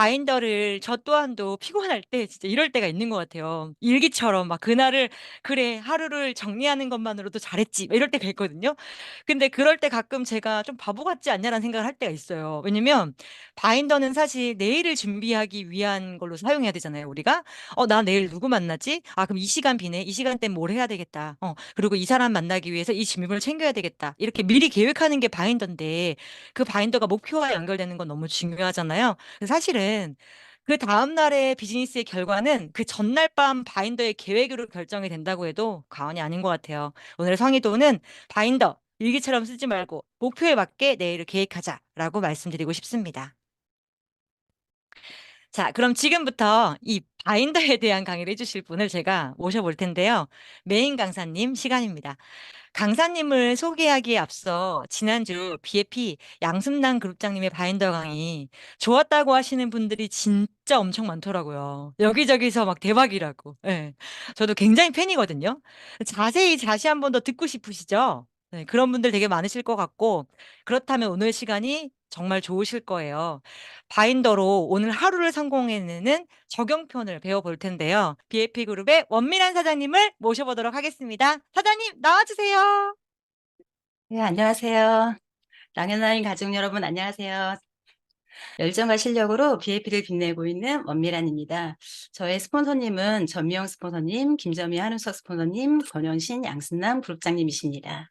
바인더를 저 또한도 피곤할 때 진짜 이럴 때가 있는 것 같아요. 일기처럼 막 그날을 '그래 하루를 정리하는 것만으로도 잘했지.' 막 이럴 때가 있거든요. 근데 그럴 때 가끔 제가 '좀 바보 같지 않냐.'라는 생각을 할 때가 있어요. 왜냐면 바인더는 사실 내일을 준비하기 위한 걸로 사용해야 되잖아요 우리가. '어 나 내일 누구 만나지? 아 그럼 이 시간 비네. 이 시간대는 뭘 해야 되겠다. 그리고 이 사람 만나기 위해서 이 짐을 챙겨야 되겠다.' 이렇게 미리 계획하는 게 바인더인데 그 바인더가 목표와 연결되는 건 너무 중요하잖아요. 근데 사실은 그다음 날의 비즈니스의 결과는 그 전날 밤 바인더의 계획으로 결정이 된다고 해도 과언이 아닌 것 같아요. 오늘의 성의도는 바인더 일기처럼 쓰지 말고 목표에 맞게 내일을 계획하자라고 말씀드리고 싶습니다. 자, 그럼 지금부터 이 바인더에 대한 강의를 해주실 분을 제가 모셔볼 텐데요. 메인 강사님 시간입니다. 강사님을 소개하기에 앞서 지난주 BFP 양순남 그룹장님의 바인더 강의 좋았다고 하시는 분들이 진짜 엄청 많더라고요. 여기저기서 막 대박이라고. 예. 저도 굉장히 팬이거든요. 자세히 다시 한 번 더 듣고 싶으시죠? 네, 그런 분들 되게 많으실 것 같고, 그렇다면 오늘 시간이 정말 좋으실 거예요. 바인더로 오늘 하루를 성공해내는 적용편을 배워볼 텐데요. BFP 그룹의 원미란 사장님을 모셔보도록 하겠습니다. 사장님, 나와주세요. 네, 안녕하세요. 랑앤라인 가족 여러분, 안녕하세요. 열정과 실력으로 BAP를 빛내고 있는 원미란입니다. 저의 스폰서님은 전미영 스폰서님, 김점희 한우석 스폰서님, 권영신, 양승남 그룹장님이십니다.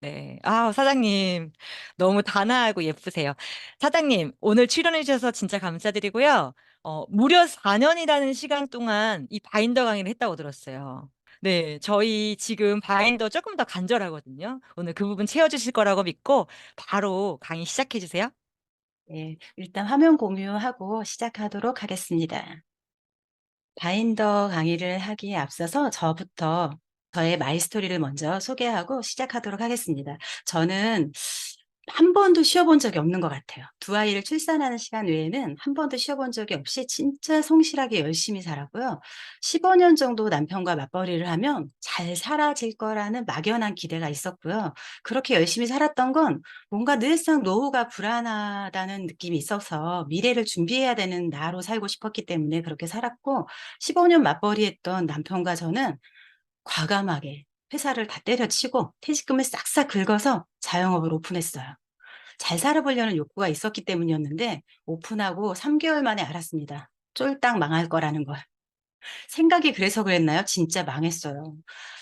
네. 아, 사장님. 너무 단아하고 예쁘세요. 사장님, 오늘 출연해 주셔서 진짜 감사드리고요. 무려 4년이라는 시간 동안 이 바인더 강의를 했다고 들었어요. 네. 저희 지금 바인더 조금 더 간절하거든요. 오늘 그 부분 채워주실 거라고 믿고 바로 강의 시작해 주세요. 네, 일단 화면 공유하고 시작하도록 하겠습니다. 바인더 강의를 하기에 앞서서 저의 마이스토리를 먼저 소개하고 시작하도록 하겠습니다. 저는 한 번도 쉬어본 적이 없는 것 같아요. 두 아이를 출산하는 시간 외에는 한 번도 쉬어본 적이 없이 진짜 성실하게 열심히 살았고요. 15년 정도 남편과 맞벌이를 하면 잘 살아질 거라는 막연한 기대가 있었고요. 그렇게 열심히 살았던 건 뭔가 늘상 노후가 불안하다는 느낌이 있어서 미래를 준비해야 되는 나로 살고 싶었기 때문에 그렇게 살았고, 15년 맞벌이했던 남편과 저는 과감하게 회사를 다 때려치고 퇴직금을 싹싹 긁어서 자영업을 오픈했어요. 잘 살아보려는 욕구가 있었기 때문이었는데 오픈하고 3개월 만에 알았습니다. 쫄딱 망할 거라는 걸. 생각이 그래서 그랬나요? 진짜 망했어요.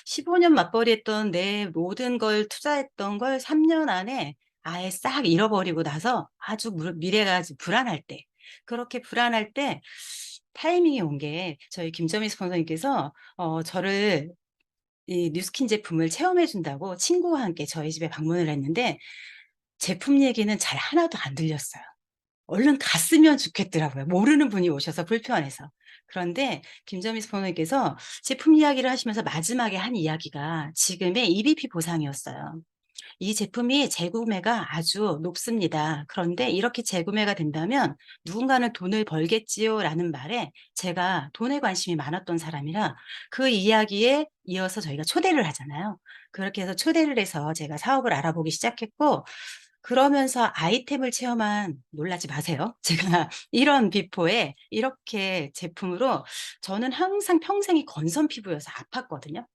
15년 맞벌이했던 내 모든 걸 투자했던 걸 3년 안에 아예 싹 잃어버리고 나서 아주 미래가 아주 불안할 때, 그렇게 불안할 때 타이밍이 온 게 저희 김점희 스폰서님께서 저를 이 뉴스킨 제품을 체험해 준다고 친구와 함께 저희 집에 방문을 했는데 제품 얘기는 잘 하나도 안 들렸어요. 얼른 갔으면 좋겠더라고요. 모르는 분이 오셔서 불편해서. 그런데 김점희 스포너님께서 제품 이야기를 하시면서 마지막에 한 이야기가 지금의 EBP 보상이었어요. 이 제품이 재구매가 아주 높습니다. 그런데 이렇게 재구매가 된다면 누군가는 돈을 벌겠지요라는 말에 제가 돈에 관심이 많았던 사람이라 그 이야기에 이어서 저희가 초대를 하잖아요. 그렇게 해서 초대를 해서 제가 사업을 알아보기 시작했고, 그러면서 아이템을 체험한, 놀라지 마세요. 제가 이런 비포에 이렇게 제품으로, 저는 항상 평생이 건선 피부여서 아팠거든요.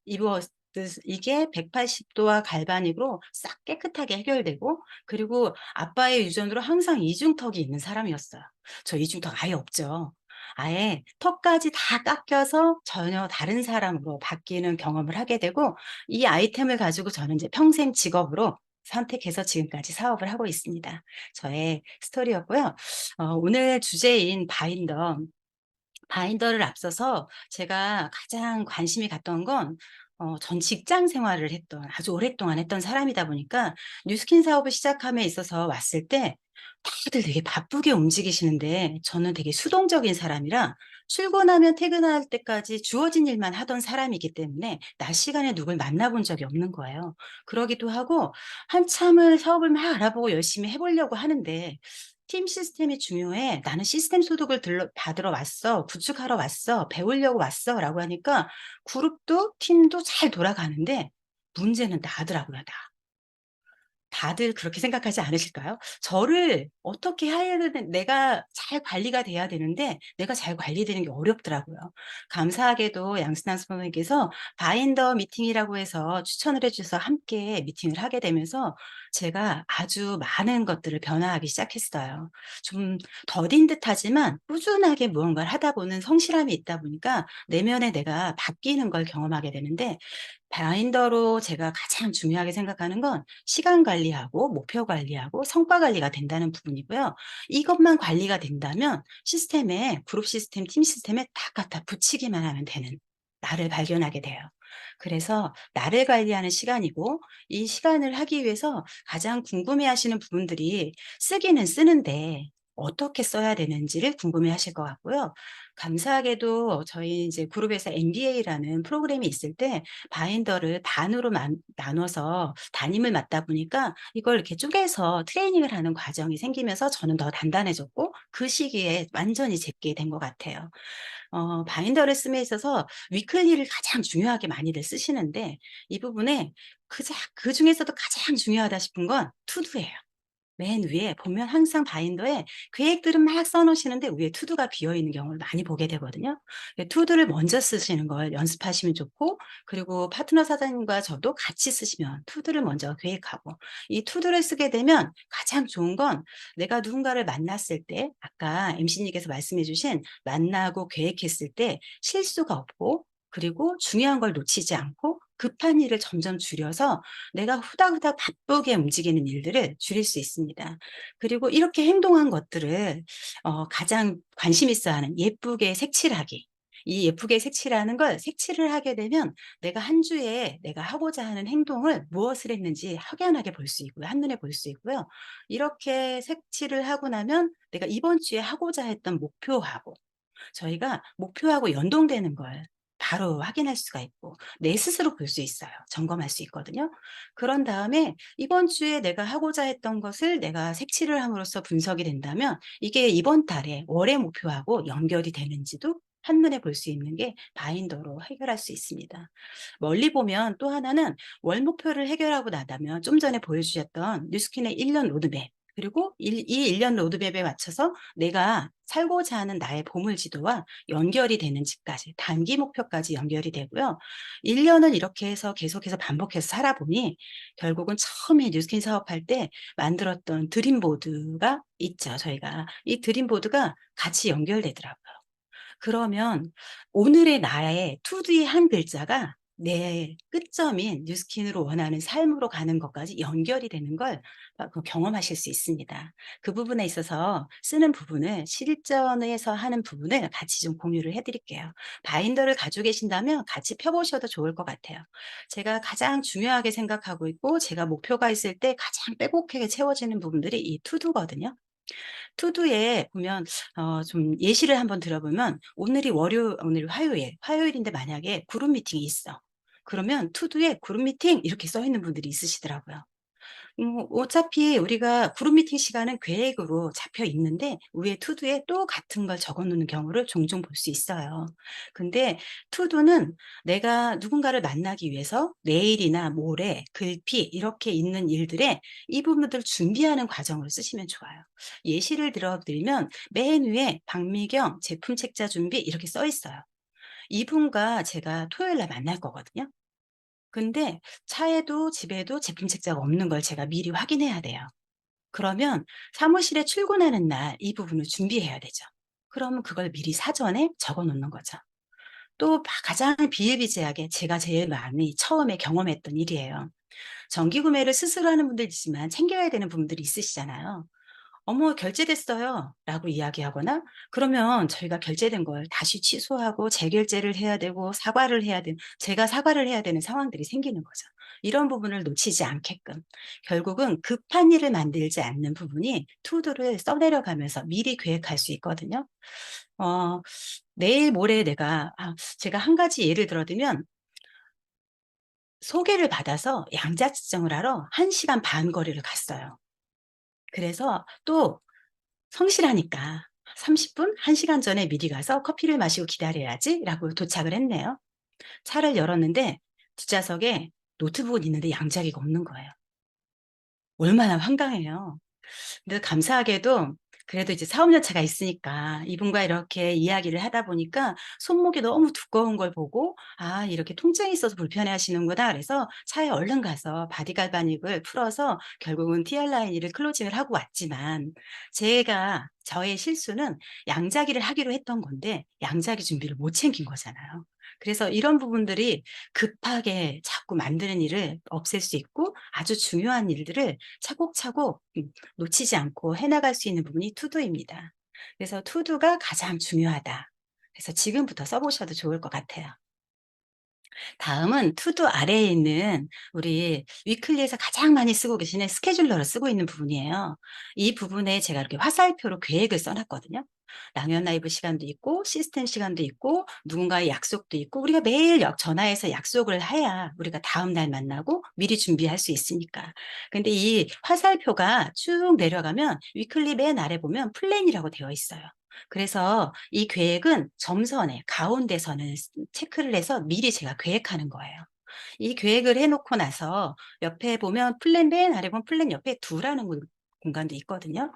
이게 180도와 갈바닉으로 싹 깨끗하게 해결되고, 그리고 아빠의 유전으로 항상 이중턱이 있는 사람이었어요. 저 이중턱 아예 없죠. 아예 턱까지 다 깎여서 전혀 다른 사람으로 바뀌는 경험을 하게 되고, 이 아이템을 가지고 저는 이제 평생 직업으로 선택해서 지금까지 사업을 하고 있습니다. 저의 스토리였고요. 오늘 주제인 바인더를 앞서서 제가 가장 관심이 갔던 건, 전 직장 생활을 아주 오랫동안 했던 사람이다 보니까 뉴스킨 사업을 시작함에 있어서 왔을 때 다들 되게 바쁘게 움직이시는데 저는 되게 수동적인 사람이라 출근하면 퇴근할 때까지 주어진 일만 하던 사람이기 때문에 낮 시간에 누굴 만나본 적이 없는 거예요. 그러기도 하고 한참을 사업을 막 알아보고 열심히 해보려고 하는데 팀 시스템이 중요해. 나는 시스템 소득을 받으러 왔어. 구축하러 왔어. 배우려고 왔어. 라고 하니까 그룹도 팀도 잘 돌아가는데 문제는 나더라고요, 나. 다들 그렇게 생각하지 않으실까요? 저를 어떻게 해야 되는, 내가 잘 관리가 돼야 되는데 내가 잘 관리되는 게 어렵더라고요. 감사하게도 양순환 선생님께서 바인더 미팅이라고 해서 추천을 해 주셔서 함께 미팅을 하게 되면서 제가 아주 많은 것들을 변화하기 시작했어요. 좀 더딘 듯하지만 꾸준하게 무언가를 하다 보는 성실함이 있다 보니까 내면에 내가 바뀌는 걸 경험하게 되는데, 바인더로 제가 가장 중요하게 생각하는 건 시간 관리하고 목표 관리하고 성과 관리가 된다는 부분이고요. 이것만 관리가 된다면 시스템에, 그룹 시스템, 팀 시스템에 딱 갖다 붙이기만 하면 되는 나를 발견하게 돼요. 그래서 나를 관리하는 시간이고, 이 시간을 하기 위해서 가장 궁금해하시는 부분들이, 쓰기는 쓰는데 어떻게 써야 되는지를 궁금해하실 것 같고요. 감사하게도 저희 이제 그룹에서 MBA라는 프로그램이 있을 때 바인더를 반으로 나눠서 담임을 맡다 보니까 이걸 이렇게 쪼개서 트레이닝을 하는 과정이 생기면서 저는 더 단단해졌고, 그 시기에 완전히 제게 된 것 같아요. 바인더를 씀에 있어서 위클리를 가장 중요하게 많이들 쓰시는데, 이 부분에 그중에서도 가장 중요하다 싶은 건 투두예요. 맨 위에 보면 항상 바인더에 계획들은 막 써 놓으시는데 위에 투두가 비어 있는 경우를 많이 보게 되거든요. 투두를 먼저 쓰시는 걸 연습하시면 좋고, 그리고 파트너 사장님과 저도 같이 쓰시면 투두를 먼저 계획하고, 이 투두를 쓰게 되면 가장 좋은 건, 내가 누군가를 만났을 때 아까 MC님께서 말씀해 주신 만나고 계획했을 때 실수가 없고, 그리고 중요한 걸 놓치지 않고 급한 일을 점점 줄여서 내가 후다후다 바쁘게 움직이는 일들을 줄일 수 있습니다. 그리고 이렇게 행동한 것들을 가장 관심 있어 하는 예쁘게 색칠하기. 이 예쁘게 색칠하는 걸 색칠을 하게 되면 내가 한 주에 내가 하고자 하는 행동을 무엇을 했는지 확연하게 볼 수 있고요. 한눈에 볼 수 있고요. 이렇게 색칠을 하고 나면 내가 이번 주에 하고자 했던 목표하고, 저희가 목표하고 연동되는 걸 바로 확인할 수가 있고 내 스스로 볼 수 있어요. 점검할 수 있거든요. 그런 다음에 이번 주에 내가 하고자 했던 것을 내가 색칠을 함으로써 분석이 된다면 이게 이번 달에 월의 목표하고 연결이 되는지도 한눈에 볼 수 있는 게 바인더로 해결할 수 있습니다. 멀리 보면 또 하나는, 월 목표를 해결하고 나다면 좀 전에 보여주셨던 뉴스킨의 1년 로드맵, 그리고 이 1년 로드맵에 맞춰서 내가 살고자 하는 나의 보물 지도와 연결이 되는지까지, 단기 목표까지 연결이 되고요. 1 년을 이렇게 해서 계속해서 반복해서 살아보니 결국은 처음에 뉴스킨 사업할 때 만들었던 드림보드가 있죠, 저희가. 이 드림보드가 같이 연결되더라고요. 그러면 오늘의 나의 투두의 한 글자가 내 끝점인 뉴스킨으로 원하는 삶으로 가는 것까지 연결이 되는 걸 경험하실 수 있습니다. 그 부분에 있어서 쓰는 부분을, 실전에서 하는 부분을 같이 좀 공유를 해 드릴게요. 바인더를 가지고 계신다면 같이 펴 보셔도 좋을 것 같아요. 제가 가장 중요하게 생각하고 있고 제가 목표가 있을 때 가장 빼곡하게 채워지는 부분들이 이 투두거든요. 투두에 보면 좀 예시를 한번 들어보면, 오늘 화요일인데 만약에 그룹 미팅이 있어. 그러면 투두에 "그룹 미팅." 이렇게 써 있는 분들이 있으시더라고요. 어차피 우리가 그룹 미팅 시간은 계획으로 잡혀 있는데 위에 투두에 또 같은 걸 적어 놓는 경우를 종종 볼 수 있어요. 근데 투두는 내가 누군가를 만나기 위해서 내일이나 모레, 글피 이렇게 있는 일들에 이 부분들을 준비하는 과정으로 쓰시면 좋아요. 예시를 들어 드리면 맨 위에 박미경 제품 책자 준비 이렇게 써 있어요. 이분과 제가 토요일 날 만날 거거든요. 근데 차에도 집에도 제품 책자가 없는 걸 제가 미리 확인해야 돼요. 그러면 사무실에 출근하는 날 이 부분을 준비해야 되죠. 그러면 그걸 미리 사전에 적어 놓는 거죠. 또 가장 비일비재하게 제가 제일 많이 처음에 경험했던 일이에요. 정기 구매를 스스로 하는 분들 있지만 챙겨야 되는 부분들이 있으시잖아요. "어머 결제됐어요." 라고 이야기하거나, 그러면 저희가 결제된 걸 다시 취소하고 재결제를 해야 되고 제가 사과를 해야 되는 상황들이 생기는 거죠. 이런 부분을 놓치지 않게끔 결국은 급한 일을 만들지 않는 부분이 투두를 써 내려가면서 미리 계획할 수 있거든요. 어 내일 모레 제가 한 가지 예를 들어 들면, 소개를 받아서 양자 측정을 하러 1 시간 반 거리를 갔어요. 그래서 또 성실하니까 30 분, 1 시간 전에 미리 가서 '커피를 마시고 기다려야지.'라고 도착을 했네요. 차를 열었는데 뒷좌석에 노트북은 있는데 양자기가 없는 거예요. 얼마나 황당해요. 근데 감사하게도 그래도 이제 사업 연차가 있으니까 이분과 이렇게 이야기를 하다 보니까 손목이 너무 두꺼운 걸 보고 '아 이렇게 통증이 있어서 불편해하시는구나.' 그래서 차에 얼른 가서 바디 갈바닉을 풀어서 결국은 TR 라인을 클로징을 하고 왔지만, 저의 실수는 양자기를 하기로 했던 건데 양자기 준비를 못 챙긴 거잖아요. 그래서 이런 부분들이 급하게 자꾸 만드는 일을 없앨 수 있고, 아주 중요한 일들을 차곡차곡 놓치지 않고 해 나갈 수 있는 부분이 투두입니다. 그래서 투두가 가장 중요하다. 그래서 지금부터 써 보셔도 좋을 것 같아요. 다음은 투두 아래에 있는 우리 위클리에서 가장 많이 쓰고 계시는 스케줄러를 쓰고 있는 부분이에요. 이 부분에 제가 이렇게 화살표로 계획을 써 놨거든요. 라면 라이브 시간도 있고 시스템 시간도 있고 누군가의 약속도 있고, 우리가 매일 전화해서 약속을 해야 우리가 다음 날 만나고 미리 준비할 수 있으니까. 근데 이 화살표가 쭉 내려가면 위클리 맨 아래 보면 플랜이라고 되어 있어요. 그래서 이 계획은 점선에 가운데서는 체크를 해서 미리 제가 계획하는 거예요. 이 계획을 해 놓고 나서 옆에 보면 플랜 맨 아래 보면 플랜 옆에 두라는 공간도 있거든요.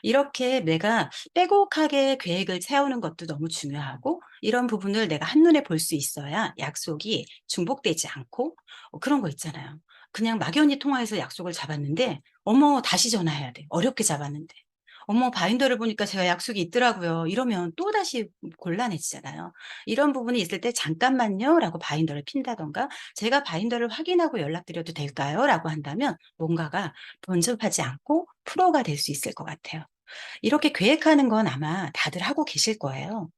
이렇게 내가 빼곡하게 계획을 세우는 것도 너무 중요하고, 이런 부분을 내가 한눈에 볼 수 있어야 약속이 중복되지 않고, 그런 거 있잖아요. 그냥 막연히 통화해서 약속을 잡았는데 어머 다시 전화해야 돼. 어렵게 잡았는데. 어머 바인더를 보니까 제가 약속이 있더라고요. 이러면 또다시 곤란해지잖아요. 이런 부분이 있을 때 "잠깐만요."라고 바인더를 핀다든가, "제가 바인더를 확인하고 연락드려도 될까요?"라고 한다면 뭔가가 번잡하지 않고 프로가 될 수 있을 것 같아요. 이렇게 계획하는 건 아마 다들 하고 계실 거예요.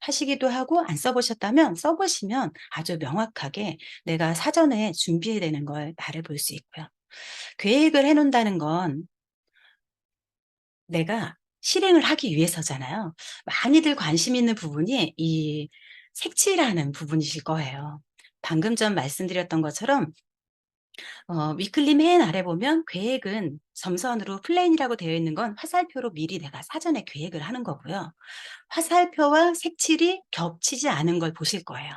하시기도 하고 안 써 보셨다면 써 보시면 아주 명확하게 내가 사전에 준비해야 되는 걸 바를 볼 수 있고요. 계획을 해 놓는다는 건 내가 실행을 하기 위해서잖아요. 많이들 관심 있는 부분이 이 색칠하는 부분이실 거예요. 방금 전 말씀드렸던 것처럼 위클리 맨 아래 보면 계획은 점선으로 플랜이라고 되어 있는 건 화살표로 미리 내가 사전에 계획을 하는 거고요. 화살표와 색칠이 겹치지 않은 걸 보실 거예요.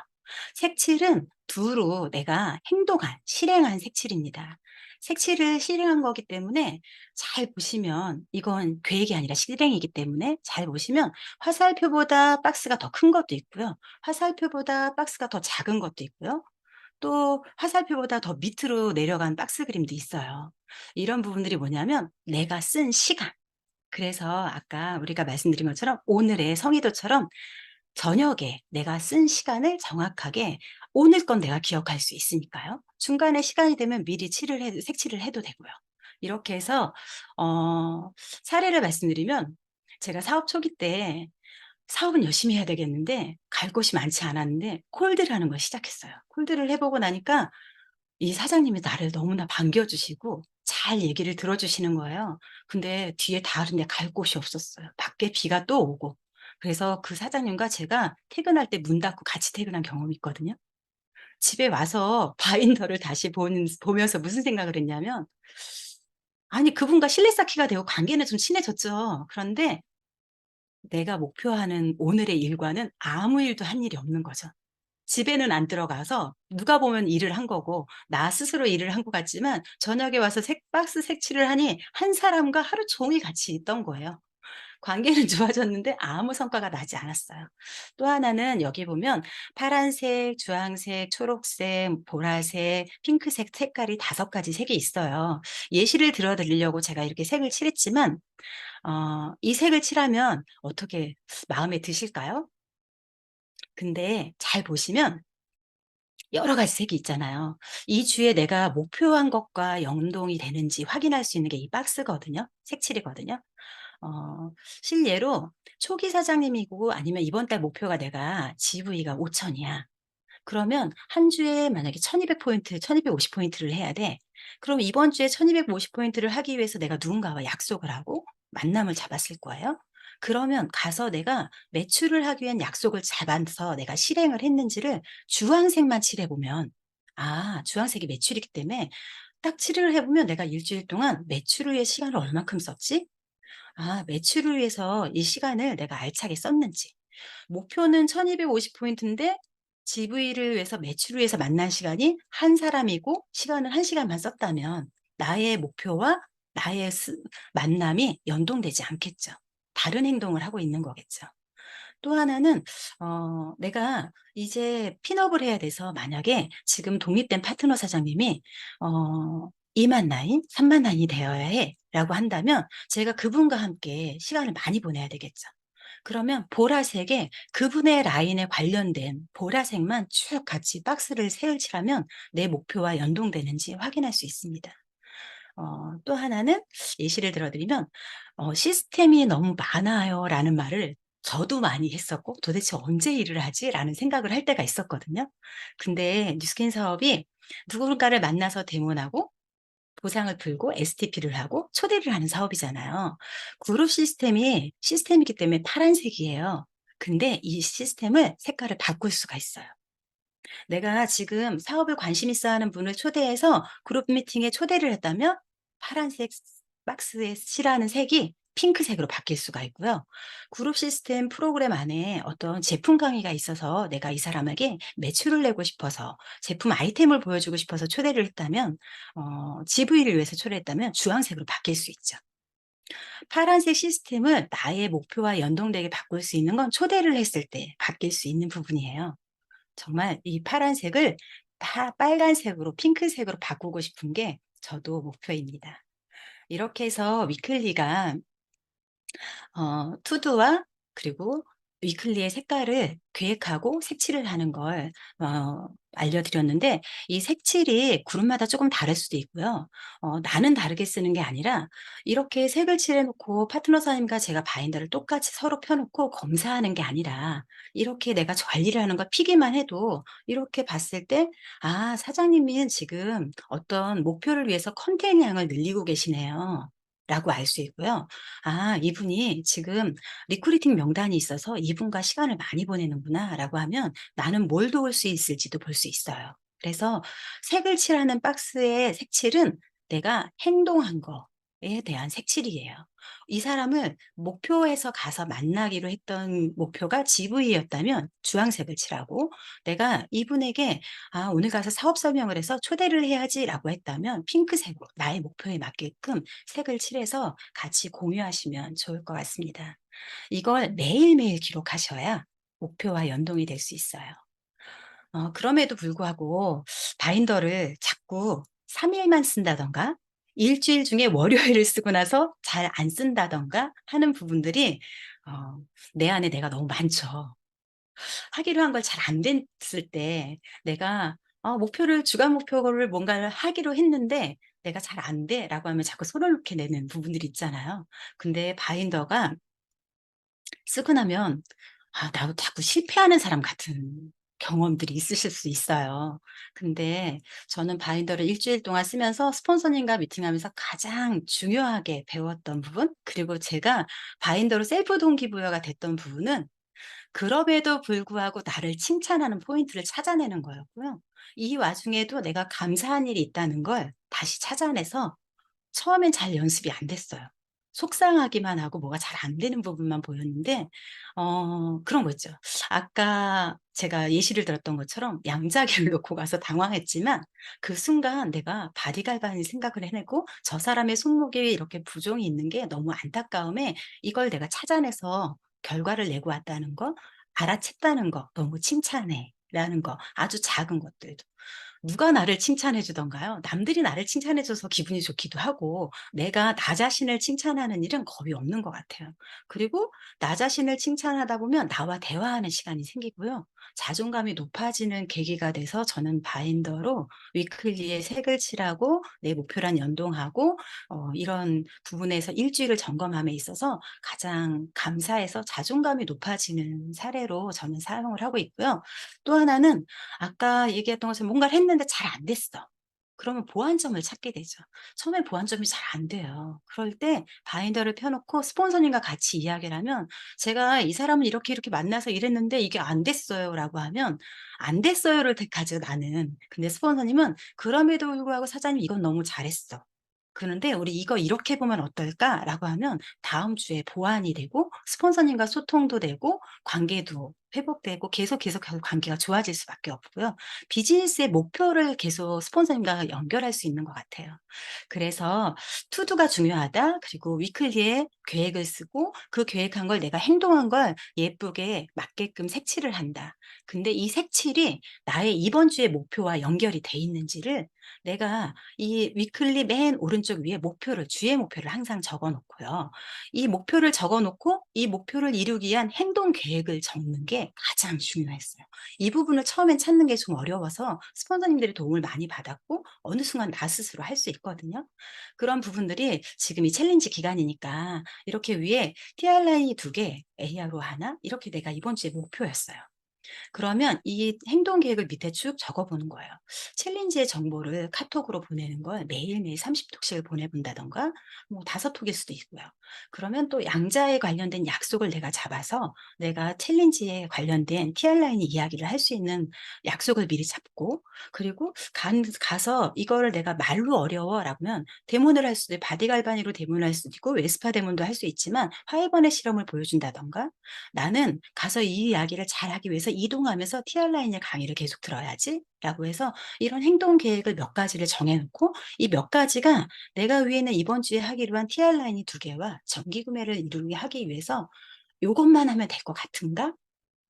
색칠은 두로 내가 행동한, 실행한 색칠입니다. 색칠을 실행한 거기 때문에 잘 보시면 이건 계획이 아니라 실행이기 때문에 잘 보시면 화살표보다 박스가 더 큰 것도 있고요. 화살표보다 박스가 더 작은 것도 있고요. 또 화살표보다 더 밑으로 내려간 박스 그림도 있어요. 이런 부분들이 뭐냐면 내가 쓴 시간, 그래서 아까 우리가 말씀드린 것처럼 오늘의 성의도처럼 저녁에 내가 쓴 시간을 정확하게, 오늘 건 내가 기억할 수 있으니까요. 중간에 시간이 되면 미리 칠을 해 색칠을 해도 되고요. 이렇게 해서 어 사례를 말씀드리면, 제가 사업 초기 때 사업은 열심히 해야 되겠는데 갈 곳이 많지 않았는데 콜드라는 걸 시작했어요. 콜드를 해 보고 나니까 이 사장님이 나를 너무나 반겨 주시고 잘 얘기를 들어 주시는 거예요. 근데 뒤에 다른 데 갈 곳이 없었어요. 밖에 비가 또 오고. 그래서 그 사장님과 제가 퇴근할 때 문 닫고 같이 퇴근한 경험이 있거든요. 집에 와서 바인더를 다시 보면서 무슨 생각을 했냐면, 아니 그분과 실내 쌓기가 되고 관계는 좀 친해졌죠. 그런데 내가 목표하는 오늘의 일과는 아무 일도 한 일이 없는 거죠. 집에는 안 들어가서 누가 보면 일을 한 거고 나 스스로 일을 한 것 같지만, 저녁에 와서 박스 색칠을 하니 한 사람과 하루 종일 같이 있던 거예요. 관계는 좋아졌는데 아무 성과가 나지 않았어요. 또 하나는 여기 보면 파란색, 주황색, 초록색, 보라색, 핑크색 색깔이 5가지 색이 있어요. 예시를 들어 드리려고 제가 이렇게 색을 칠했지만 이 색을 칠하면 어떻게 마음에 드실까요? 근데 잘 보시면 여러 가지 색이 있잖아요. 이 주에 내가 목표한 것과 연동이 되는지 확인할 수 있는 게 이 박스거든요. 색칠이거든요. 어 실례로 초기 사장님이고 아니면 이번 달 목표가 내가 GV가 5,000 이야. 그러면 한 주에 만약에 1,200 포인트, 1,250 포인트를 해야 돼. 그럼 이번 주에 1,250 포인트를 하기 위해서 내가 누군가와 약속을 하고 만남을 잡았을 거예요. 그러면 가서 내가 매출을 하기 위한 약속을 잡아서 내가 실행을 했는지를 주황색만 칠해 보면, 아 주황색이 매출이기 때문에 딱 칠을 해 보면 내가 일 주일 동안 매출을 위해 시간을 얼만큼 썼지? 아 매출을 위해서 이 시간을 내가 알차게 썼는지. 목표는 1,250 포인트인데 GV를 위해서 매출을 위해서 만난 시간이 한 사람이고 시간을 1 시간만 썼다면 나의 목표와 나의 만남이 연동되지 않겠죠. 다른 행동을 하고 있는 거겠죠. 또 하나는 내가 이제 핀업을 해야 돼서 만약에 지금 독립된 파트너 사장님이 어 "2만 라인, 3만 라인이 되어야 해."라고 한다면 제가 그분과 함께 시간을 많이 보내야 되겠죠. 그러면 보라색에 그분의 라인에 관련된 보라색만 쭉 같이 박스를 색을 칠하면 내 목표와 연동되는지 확인할 수 있습니다. 또 하나는 예시를 들어 드리면 "시스템이 너무 많아요."라는 말을 저도 많이 했었고 '도대체 언제 일을 하지?'라는 생각을 할 때가 있었거든요. 근데 뉴스킨 사업이 누군가를 만나서 대면하고 보상을 풀고 STP를 하고 초대를 하는 사업이잖아요. 그룹 시스템이기 때문에 파란색이에요. 근데 이 시스템을 색깔을 바꿀 수가 있어요. 내가 지금 사업에 관심 있어 하는 분을 초대해서 그룹 미팅에 초대를 했다면 파란색 박스에 칠하는 색이 핑크색으로 바뀔 수가 있고요. 그룹 시스템 프로그램 안에 어떤 제품 강의가 있어서 내가 이 사람에게 매출을 내고 싶어서 제품 아이템을 보여주고 싶어서 초대를 했다면 GV를 위해서 초대했다면 주황색으로 바뀔 수 있죠. 파란색 시스템을 나의 목표와 연동되게 바꿀 수 있는 건 초대를 했을 때 바뀔 수 있는 부분이에요. 정말 이 파란색을 다 빨간색으로 핑크색으로 바꾸고 싶은 게 저도 목표입니다. 이렇게 해서 위클리가 투두와 그리고 위클리의 색깔을 계획하고 색칠을 하는 걸 알려드렸는데 이 색칠이 그룹마다 조금 다를 수도 있고요. 나는 다르게 쓰는 게 아니라 이렇게 색을 칠해 놓고 파트너사님과 제가 바인더를 똑같이 서로 펴 놓고 검사하는 게 아니라 이렇게 내가 관리를 하는 걸 피기만 해도 이렇게 봤을 때 '아 사장님은 지금 어떤 목표를 위해서 컨테이너 양을 늘리고 계시네요.' 라고 알 수 있고요. '아 이분이 지금 리크루팅 명단이 있어서 이분과 시간을 많이 보내는구나.'라고 하면 나는 뭘 도울 수 있을지도 볼 수 있어요. 그래서 색을 칠하는 박스의 색칠은 내가 행동한 거에 대한 색칠이에요. 이 사람을 목표에서 가서 만나기로 했던 목표가 GV였다면 주황색을 칠하고 내가 이분에게 '아 오늘 가서 사업 설명을 해서 초대를 해야지.'라고 했다면 핑크색으로 나의 목표에 맞게끔 색을 칠해서 같이 공유하시면 좋을 것 같습니다. 이걸 매일매일 기록하셔야 목표와 연동이 될 수 있어요. 그럼에도 불구하고 바인더를 자꾸 3 일만 쓴다든가 일 주일 중에 월요일을 쓰고 나서 잘 안 쓴다든가 하는 부분들이 어 내 안에 내가 너무 많죠. 하기로 한 걸 잘 안 됐을 때 내가 주간 목표를 뭔가를 하기로 했는데 '내가 잘 안 돼.'라고 하면 자꾸 손을 놓게 되는 부분들이 있잖아요. 근데 바인더가 쓰고 나면 나도 자꾸 실패하는 사람 같은 경험들이 있으실 수 있어요. 근데 저는 바인더를 일 주일 동안 쓰면서 스폰서님과 미팅하면서 가장 중요하게 배웠던 부분 그리고 제가 바인더로 셀프 동기부여가 됐던 부분은 그럼에도 불구하고 나를 칭찬하는 포인트를 찾아내는 거였고요. 이 와중에도 내가 감사한 일이 있다는 걸 다시 찾아내서 처음엔 잘 연습이 안 됐어요. 속상하기만 하고 뭐가 잘 안 되는 부분만 보였는데 그런 거 있죠. 아까 제가 예시를 들었던 것처럼 양자기를 놓고 가서 당황했지만 그 순간 내가 바디갈반이 생각을 해내고 저 사람의 손목에 이렇게 부종이 있는 게 너무 안타까움에 이걸 내가 찾아내서 결과를 내고 왔다는 거, 알아챘다는 거 너무 칭찬해.'라는 거 아주 작은 것들도. 누가 나를 칭찬해 주던가요? 남들이 나를 칭찬해 줘서 기분이 좋기도 하고 내가 나 자신을 칭찬하는 일은 거의 없는 것 같아요. 그리고 나 자신을 칭찬하다 보면 나와 대화하는 시간이 생기고요. 자존감이 높아지는 계기가 돼서 저는 바인더로 위클리에 색을 칠하고 내 목표랑 연동하고 이런 부분에서 일 주일을 점검함에 있어서 가장 감사해서 자존감이 높아지는 사례로 저는 사용을 하고 있고요. 또 하나는 아까 얘기했던 것처럼 뭔가를 했는데 잘 안 됐어. 그러면 보완점을 찾게 되죠. 처음에 보완점이 잘 안 돼요. 그럴 때 바인더를 펴 놓고 스폰서님과 같이 이야기를 하면 제가 "이 사람을 이렇게 이렇게 만나서 이랬는데 이게 안 됐어요."라고 하면 "안 됐어요."를 택하죠 나는. 근데 스폰서님은 "그럼에도 불구하고 사장님 이건 너무 잘했어. 그런데 우리 이거 이렇게 해 보면 어떨까?"라고 하면 다음 주에 보완이 되고 스폰서님과 소통도 되고 관계도 회복되고 계속 결국 관계가 좋아질 수밖에 없고요. 비즈니스의 목표를 계속 스폰서님과 연결할 수 있는 것 같아요. 그래서 투두가 중요하다. 그리고 위클리에 계획을 쓰고 그 계획한 걸 내가 행동한 걸 예쁘게 맞게끔 색칠을 한다. 근데 이 색칠이 나의 이번 주의 목표와 연결이 돼 있는지를 내가 이 위클리 맨 오른쪽 위에 목표를 주의 목표를 항상 적어 놓고요. 이 목표를 적어 놓고 이 목표를 이루기 위한 행동 계획을 적는 게 가장 중요했어요. 이 부분을 처음엔 찾는 게 좀 어려워서 스폰서님들의 도움을 많이 받았고 어느 순간 나 스스로 할 수 있거든요. 그런 부분들이 지금 이 챌린지 기간이니까 이렇게 위에 TR 라인이 2 개, AR로 하나 이렇게 내가 이번 주의 목표였어요. 그러면 이 행동 계획을 밑에 쭉 적어 보는 거예요. 챌린지의 정보를 카톡으로 보내는 걸 매일매일 30 톡씩을 보내 본다든가 뭐 5 톡일 수도 있고요. 그러면 또 양자에 관련된 약속을 내가 잡아서 내가 챌린지에 관련된 TR 라인이 이야기를 할 수 있는 약속을 미리 잡고 그리고 가서 이거를 내가 "말로 어려워."라면 데모를 할 수도 바디 갈바니로 데모를 할 수도 있고 웨스파 데모도 할 수 있지만 화이번의 실험을 보여준다든가 "나는 가서 이 이야기를 잘하기 위해서 이동하면서 TR 라인의 강의를 계속 들어야지."라고 해서 이런 행동 계획을 몇 가지를 정해 놓고 이 몇 가지가 내가 위에는 이번 주에 하기로 한 TR 라인이 2 개와 정기 구매를 이루게 하기 위해서 '요것만 하면 될 것 같은가?'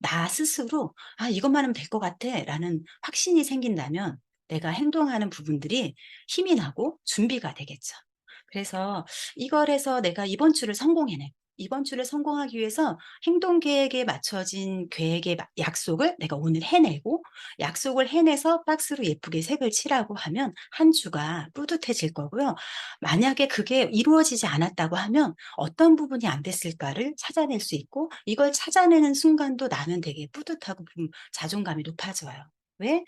나 스스로 '아 이것만 하면 될 것 같아.'라는 확신이 생긴다면 내가 행동하는 부분들이 힘이 나고 준비가 되겠죠. 그래서 이걸 해서 내가 이번 주를 성공하기 위해서 행동 계획에 맞춰진 계획의 약속을 내가 오늘 해내고 약속을 해내서 박스로 예쁘게 색을 칠하고 하면 한 주가 뿌듯해질 거고요. 만약에 그게 이루어지지 않았다고 하면 어떤 부분이 안 됐을까를 찾아낼 수 있고 이걸 찾아내는 순간도 나는 되게 뿌듯하고 자존감이 높아져요. 왜?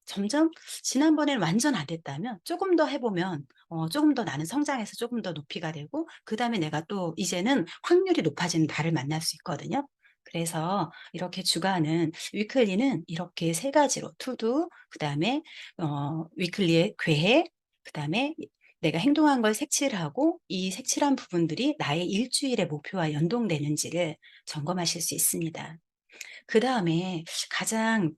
점점 지난번에는 완전 안 됐다면 조금 더 해 보면 조금 더 나는 성장해서 조금 더 높이가 되고 그다음에 내가 또 이제는 확률이 높아지는 나를 만날 수 있거든요. 그래서 이렇게 주간은 위클리는 이렇게 세 가지로 투두 그다음에 위클리의 계획 그다음에 내가 행동한 걸 색칠하고 이 색칠한 부분들이 나의 일주일의 목표와 연동되는지를 점검하실 수 있습니다. 그다음에 가장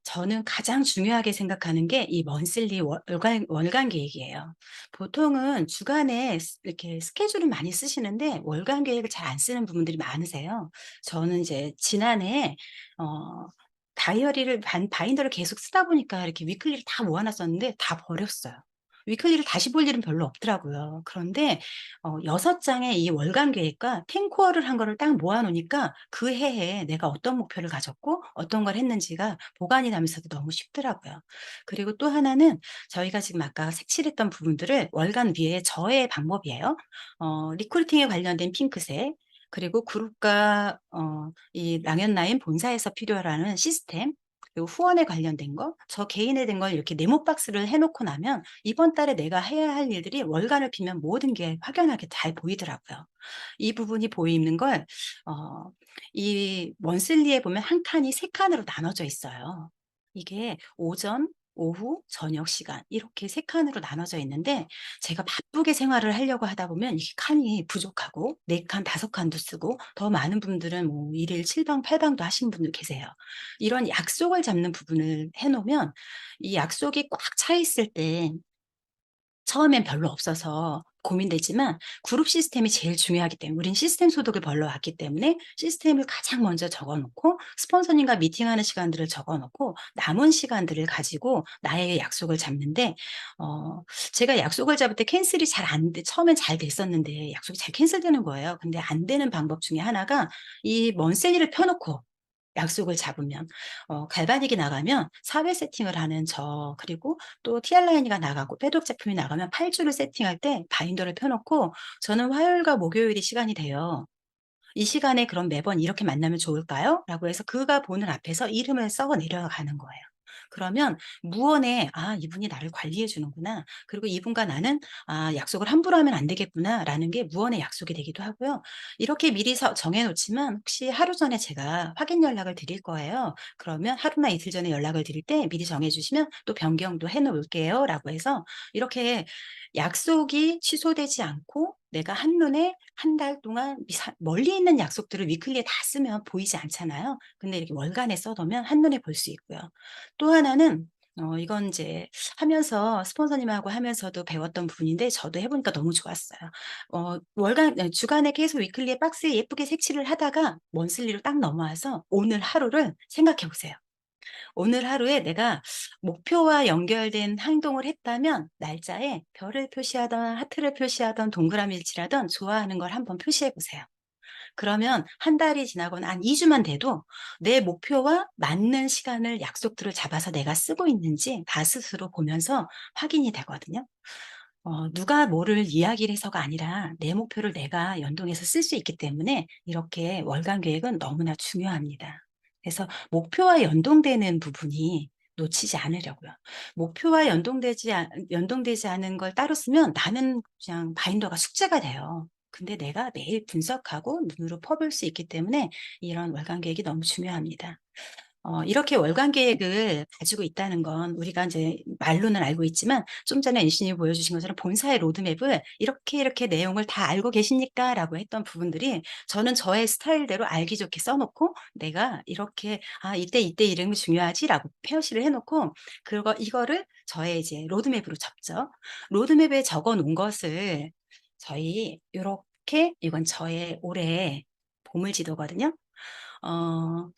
저는 가장 중요하게 생각하는 게 이 먼슬리 월간 계획이에요. 보통은 주간에 이렇게 스케줄을 많이 쓰시는데 월간 계획을 잘 안 쓰는 부분들이 많으세요. 저는 이제 지난해 어 다이어리를 바인더를 계속 쓰다 보니까 이렇게 위클리를 다 모아 놨었는데 다 버렸어요. 위클리를 다시 볼 일은 별로 없더라고요. 그런데 6 장의 이 월간 계획과 탱코어를 한 거를 딱 모아 놓으니까 그 해에 내가 어떤 목표를 가졌고 어떤 걸 했는지가 보관이 되면서도 너무 쉽더라고요. 그리고 또 하나는 저희가 지금 아까 색칠했던 부분들을 월간 위에 저의 방법이에요. 리크루팅에 관련된 핑크색 그리고 그룹과 이 랑연라인 본사에서 필요로 하는 시스템 그리고 후원에 관련된 거 저 개인에 된 걸 이렇게 네모 박스를 해 놓고 나면 이번 달에 내가 해야 할 일들이 월간을 피면 모든 게 확연하게 잘 보이더라고요. 이 부분이 보이는 걸 어 이 먼슬리에 보면 한 칸이 3 칸으로 나눠져 있어요. 이게 오전, 오후, 저녁 시간 이렇게 3 칸으로 나눠져 있는데 제가 바쁘게 생활을 하려고 하다 보면 이게 칸이 부족하고 4 칸, 5 칸도 쓰고 더 많은 분들은 뭐 1일 7 방, 8 방도 하시는 분들 계세요. 이런 약속을 잡는 부분을 해 놓으면 이 약속이 꽉 차 있을 때 처음엔 별로 없어서 고민되지만 그룹 시스템이 제일 중요하기 때문에 우린 시스템 소득을 벌러 왔기 때문에 시스템을 가장 먼저 적어 놓고 스폰서님과 미팅하는 시간들을 적어 놓고 남은 시간들을 가지고 나의 약속을 잡는데 어 제가 약속을 잡을 때 캔슬이 잘 안 돼 처음엔 잘 됐었는데 약속이 잘 캔슬되는 거예요. 근데 안 되는 방법 중에 하나가 이 먼슬리를 펴 놓고 약속을 잡으면 갈바닉이 나가면 사회 세팅을 하는 그리고 또 티알라인이가 나가고 패독 제품이 나가면 8 주를 세팅할 때 바인더를 펴 놓고 저는 화요일과 목요일이 시간이 돼요. "이 시간에 그럼 매번 이렇게 만나면 좋을까요?" 라고 해서 그가 보는 앞에서 이름을 써 내려가는 거예요. 그러면 무언의 '아 이분이 나를 관리해 주는구나. 그리고 이분과 나는 약속을 함부로 하면 안 되겠구나.'라는 게 무언의 약속이 되기도 하고요. 이렇게 미리 정해 놓지만 혹시 하루 전에 제가 확인 연락을 드릴 거예요. 그러면 하루나 이틀 전에 연락을 드릴 때 미리 정해 주시면 또 변경도 해 놓을게요."라고 해서 이렇게 약속이 취소되지 않고 내가 한눈에 한 달 동안 멀리 있는 약속들을 위클리에 다 쓰면 보이지 않잖아요. 근데 이렇게 월간에 써 놓으면 한눈에 볼 수 있고요. 또 하나는 이건 인제 하면서 스폰서님하고 하면서도 배웠던 부분인데 저도 해 보니까 너무 좋았어요. 주간에 계속 위클리에 박스에 예쁘게 색칠을 하다가 먼슬리로 딱 넘어와서 오늘 하루를 생각해 보세요. 오늘 하루에 내가 목표와 연결된 행동을 했다면 날짜에 별을 표시하든 하트를 표시하든 동그라미를 칠하든 좋아하는 걸 한번 표시해 보세요. 그러면 한 달이 지나거나 한 2 주만 돼도 내 목표와 맞는 시간을 약속들을 잡아서 내가 쓰고 있는지 나 스스로 보면서 확인이 되거든요. 누가 뭐를 이야기를 해서가 아니라 내 목표를 내가 연동해서 쓸 수 있기 때문에 이렇게 월간 계획은 너무나 중요합니다. 그래서 목표와 연동되는 부분이 놓치지 않으려고요. 목표와 연동되지 않은 걸 따로 쓰면 나는 그냥 바인더가 숙제가 돼요. 근데 내가 매일 분석하고 눈으로 퍼볼 수 있기 때문에 이런 월간 계획이 너무 중요합니다. 이렇게 월간 계획을 가지고 있다는 건 우리가 인제 말로는 알고 있지만 좀 전에 엔시님이 보여주신 것처럼 본사의 로드맵을 "이렇게, 이렇게 내용을 다 알고 계십니까?"라고 했던 부분들이 저는 저의 스타일대로 알기 좋게 써 놓고 내가 이렇게 '아 이때, 이때 이런 게 중요하지.'라고 표시를 해 놓고 이거를 저의 이제 로드맵으로 적죠. 로드맵에 적어 놓은 것을 저희 요렇게 이건 저의 올해 보물지도거든요. 어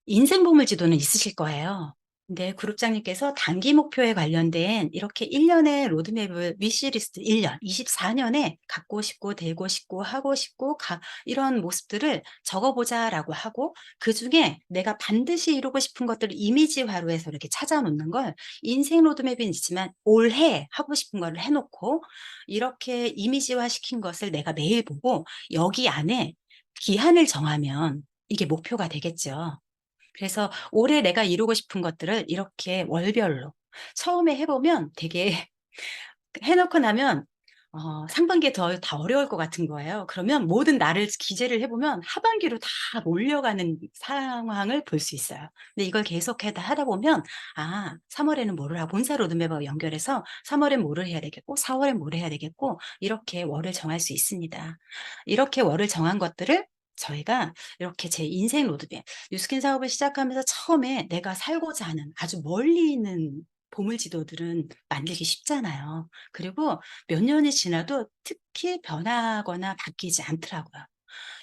인생 보물지도는 있으실 거예요. 근데 그룹장님께서 단기 목표에 관련된 이렇게 1 년의 로드맵을 위시리스트 1 년, 24 년에 갖고 싶고 되고 싶고 하고 싶고 이런 모습들을 적어 보자라고 하고 그중에 내가 반드시 이루고 싶은 것들을 이미지화로 해서 이렇게 찾아 놓는 걸 인생 로드맵은 있지만 올해 하고 싶은 거를 해 놓고 이렇게 이미지화 시킨 것을 내가 매일 보고 여기 안에 기한을 정하면 이게 목표가 되겠죠. 그래서 올해 내가 이루고 싶은 것들을 이렇게 월별로 처음에 해 보면 되게 해 놓고 나면 상반기에 다 어려울 것 같은 거예요. 그러면 모든 날을 기재를 해 보면 하반기로 다 몰려가는 상황을 볼 수 있어요. 근데 이걸 계속해다 하다 보면 3 월에는 뭐를 하고 본사 로드맵하고 연결해서 3 월엔 뭐를 해야 되겠고 4 월엔 뭐를 해야 되겠고 이렇게 월을 정할 수 있습니다. 이렇게 월을 정한 것들을 저희가 이렇게 제 인생 로드맵 뉴스킨 사업을 시작하면서 처음에 내가 살고자 하는 아주 멀리 있는 보물 지도들은 만들기 쉽잖아요. 그리고 몇 년이 지나도 특히 변하거나 바뀌지 않더라고요.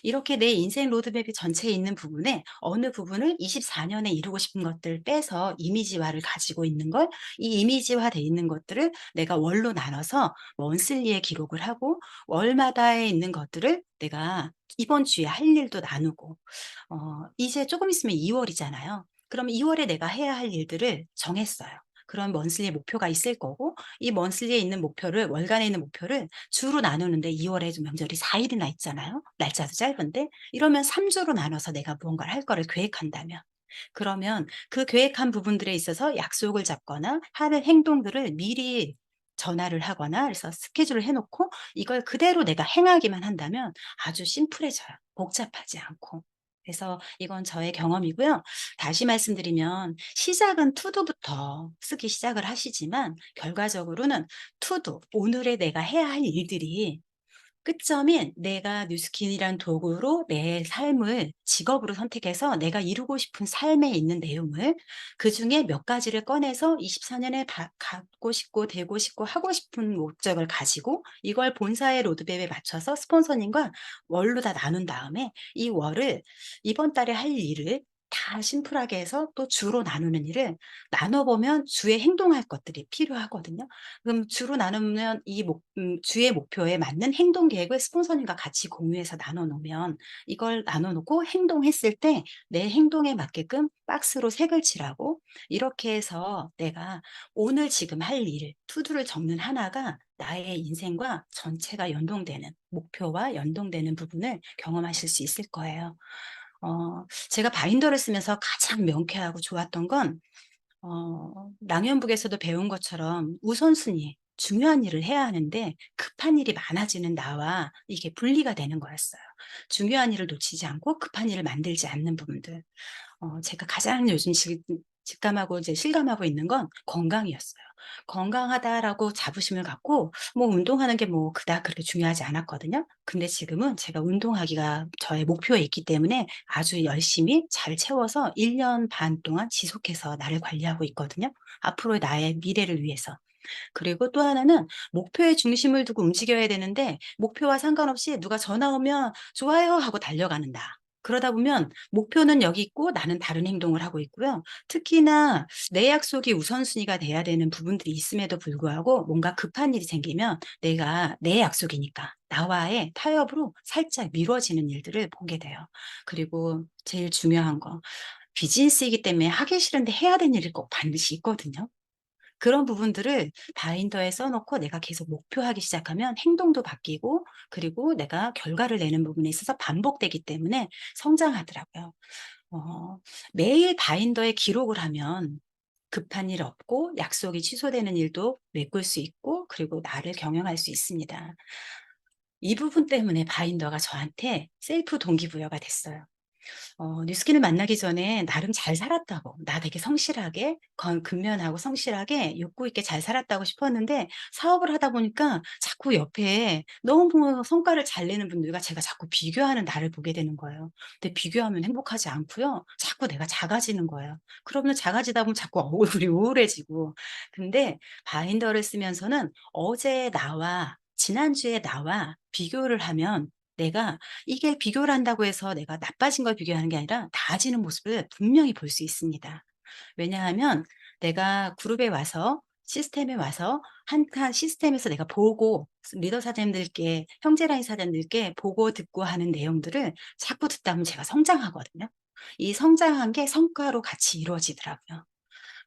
이렇게 내 인생 로드맵이 전체에 있는 부분에 어느 부분을 24 년에 이루고 싶은 것들을 빼서 이미지화를 가지고 있는 걸 이 이미지화돼 있는 것들을 내가 월로 나눠서 먼슬리에 기록을 하고 월마다에 있는 것들을 내가 이번 주에 할 일도 나누고 이제 조금 있으면 2 월이잖아요. 그럼 2 월에 내가 해야 할 일들을 정했어요. 그런 먼슬리 목표가 있을 거고 이 먼슬리에 있는 목표를 월간에 있는 목표를 주로 나누는데 2 월에 좀 명절이 4 일이나 있잖아요. 날짜도 짧은데 이러면 3 주로 나눠서 내가 무언가를 할 거를 계획한다면 그러면 그 계획한 부분들에 있어서 약속을 잡거나 하는 행동들을 미리 전화를 하거나 그래서 스케줄을 해 놓고 이걸 그대로 내가 행하기만 한다면 아주 심플해져요, 복잡하지 않고. 그래서 이건 저의 경험이고요. 다시 말씀드리면 시작은 투두부터 쓰기 시작을 하시지만 결과적으로는 투두, 오늘의 내가 해야 할 일들이 끝점인 내가 뉴스킨이란 도구로 내 삶을 직업으로 선택해서 내가 이루고 싶은 삶에 있는 내용을 그중에 몇 가지를 꺼내서 24 년에 갖고 싶고 되고 싶고 하고 싶은 목적을 가지고 이걸 본사의 로드맵에 맞춰서 스폰서님과 월로 다 나눈 다음에 이 월을 이번 달에 할 일을 다 심플하게 해서 또 주로 나누는 일을 나눠 보면 주에 행동할 것들이 필요하거든요. 그럼 주로 나누면 주의 목표에 맞는 행동 계획을 스폰서님과 같이 공유해서 나눠 놓으면 이걸 나눠 놓고 행동했을 때 내 행동에 맞게끔 박스로 색을 칠하고 이렇게 해서 내가 오늘 지금 할 일, 투두를 적는 하나가 나의 인생과 전체가 연동되는 목표와 연동되는 부분을 경험하실 수 있을 거예요. 제가 바인더를 쓰면서 가장 명쾌하고 좋았던 건 낭연북에서도 배운 것처럼 우선순위, 중요한 일을 해야 하는데 급한 일이 많아지는 나와 이게 분리가 되는 거였어요. 중요한 일을 놓치지 않고 급한 일을 만들지 않는 부분들. 제가 가장 요즘 직감하고 이제 실감하고 있는 건 건강이었어요. 건강하다라고 자부심을 갖고 뭐 운동하는 게 뭐 그닥 그렇게 중요하지 않았거든요. 근데 지금은 제가 운동하기가 저의 목표에 있기 때문에 아주 열심히 잘 채워서 1년 반 동안 지속해서 나를 관리하고 있거든요, 앞으로의 나의 미래를 위해서. 그리고 또 하나는 목표에 중심을 두고 움직여야 되는데 목표와 상관없이 누가 전화 오면 "좋아요." 하고 달려가는 나. 그러다 보면 목표는 여기 있고 나는 다른 행동을 하고 있고요. 특히나 내 약속이 우선순위가 돼야 되는 부분들이 있음에도 불구하고 뭔가 급한 일이 생기면 내가 내 약속이니까 나와의 타협으로 살짝 미뤄지는 일들을 보게 돼요. 그리고 제일 중요한 거, 비즈니스이기 때문에 하기 싫은데 해야 되는 일이 꼭 반드시 있거든요. 그런 부분들을 바인더에 써 놓고 내가 계속 목표하기 시작하면 행동도 바뀌고, 그리고 내가 결과를 내는 부분에 있어서 반복되기 때문에 성장하더라고요. 어 매일 바인더에 기록을 하면 급한 일 없고 약속이 취소되는 일도 메꿀 수 있고, 그리고 나를 경영할 수 있습니다. 이 부분 때문에 바인더가 저한테 셀프 동기부여가 됐어요. 뉴스kin을 만나기 전에 나름 잘 살았다고, 나 되게 성실하게 근면하고 성실하게 욕구 있게 잘 살았다고 싶었는데, 사업을 하다 보니까 자꾸 옆에 너무 성과를 잘 내는 분들과 제가 자꾸 비교하는 나를 보게 되는 거예요. 근데 비교하면 행복하지 않고요, 자꾸 내가 작아지는 거예요. 그러면 작아지다 보면 자꾸 얼굴이 우울해지고. 근데 바인더를 쓰면서는 어제의 나와 지난주의 나와 비교를 하면, 내가 이게 비교를 한다고 해서 내가 나빠진 걸 비교하는 게 아니라 나아지는 모습을 분명히 볼 수 있습니다. 왜냐하면 내가 그룹에 와서, 시스템에 와서 한 시스템에서 내가 보고 리더 사장님들께, 형제 라인 사장님들께 보고 듣고 하는 내용들을 자꾸 듣다 보면 제가 성장하거든요. 이 성장한 게 성과로 같이 이루어지더라고요.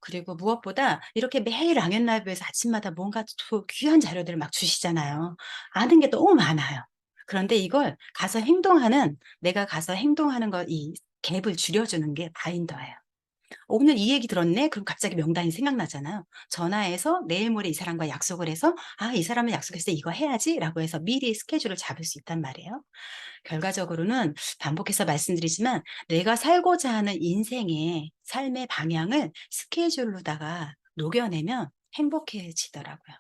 그리고 무엇보다 이렇게 매일 랑앤라이브에서 아침마다 뭔가 귀한 자료들을 막 주시잖아요. 아는 게 너무 많아요. 그런데 이걸 가서 행동하는, 내가 가서 행동하는 거, 이 갭을 줄여주는 게 바인더예요. 오늘 이 얘기 들었네? 그럼 갑자기 명단이 생각나잖아요. 전화해서 내일 모레 이 사람과 약속을 해서 '아, 이 사람은 약속했을 때 이거 해야지.'라고 해서 미리 스케줄을 잡을 수 있단 말이에요. 결과적으로는 반복해서 말씀드리지만 내가 살고자 하는 인생의 삶의 방향을 스케줄로다가 녹여내면 행복해지더라고요.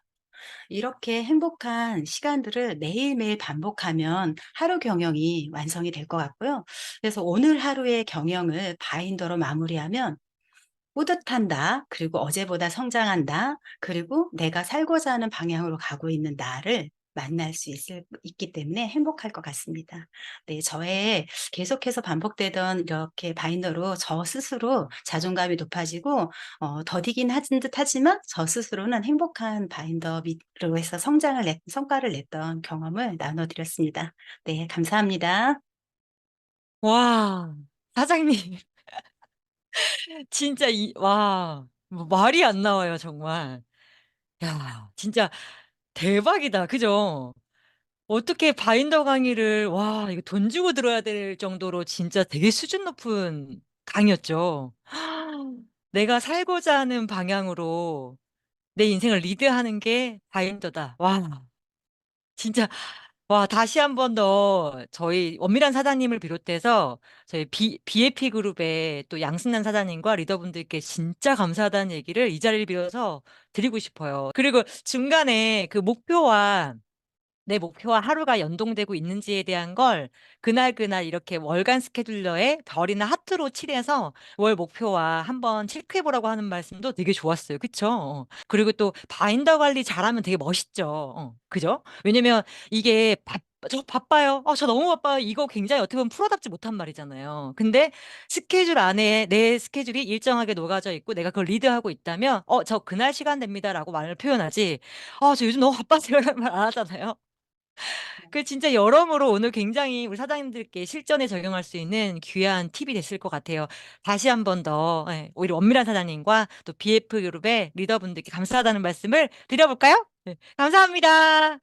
이렇게 행복한 시간들을 매일매일 반복하면 하루 경영이 완성이 될 것 같고요. 그래서 오늘 하루의 경영을 바인더로 마무리하면 뿌듯한다, 그리고 어제보다 성장한다, 그리고 내가 살고자 하는 방향으로 가고 있는 나를 만날 수 있기 때문에 행복할 것 같습니다. 네, 저의 계속해서 반복되던 이렇게 바이너로 저 스스로 자존감이 높아지고, 더디긴 한 듯 하지만 저 스스로는 행복한 바인더로 해서 성과를 냈던 경험을 나눠 드렸습니다. 네, 감사합니다. 와. 사장님 진짜 뭐 말이 안 나와요 정말. 야 진짜 대박이다. 그죠? 어떻게 바인더 강의를 이거 돈 주고 들어야 될 정도로 진짜 되게 수준 높은 강의였죠. 내가 살고자 하는 방향으로 내 인생을 리드하는 게 바인더다. 와 진짜 다시 한 번 더 저희 원미란 사장님을 비롯해서 저희 BAP 그룹의 또 양승란 사장님과 리더분들께 진짜 감사하다는 얘기를 이 자리를 빌어서 드리고 싶어요. 그리고 중간에 그 목표와 내 목표와 하루가 연동되고 있는지에 대한 걸 그날그날 이렇게 월간 스케줄러에 별이나 하트로 칠해서 월 목표와 한번 체크해 보라고 하는 말씀도 되게 좋았어요. 그쵸? 그리고 또 바인더 관리 잘하면 되게 멋있죠. 그죠? 왜냐면 이게 저 바빠요. 저 너무 바빠요. 이거 굉장히 어떻게 보면 프로답지 못한 말이잖아요. 근데 스케줄 안에 내 스케줄이 일정하게 녹아져 있고 내가 그걸 리드하고 있다면 저 그날 시간 됩니다라고 말을 표현하지. 저 요즘 너무 바빠서 이런 말 안 하잖아요. 그 진짜 여러모로 오늘 굉장히 우리 사장님들께 실전에 적용할 수 있는 귀한 팁이 됐을 것 같아요. 다시 한 번 더 우리 원미란 사장님과 또 BF 그룹의 리더분들께 감사하다는 말씀을 드려볼까요? 네. 감사합니다.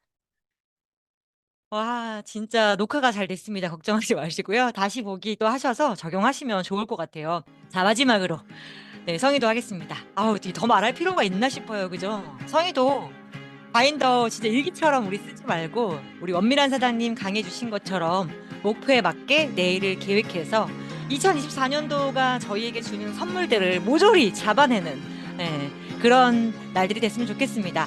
와 진짜 녹화가 잘 됐습니다. 걱정하지 마시고요. 다시 보기 또 하셔서 적용하시면 좋을 것 같아요. 자 마지막으로 네 성의도 하겠습니다. 아우 더 말할 필요가 있나 싶어요. 그죠? 성의도 바인더 진짜 일기처럼 우리 쓰지 말고 우리 원미란 사장님 강해 주신 것처럼 목표에 맞게 내일을 계획해서 2024년도가 저희에게 주는 선물들을 모조리 잡아내는, 예, 그런 날들이 됐으면 좋겠습니다.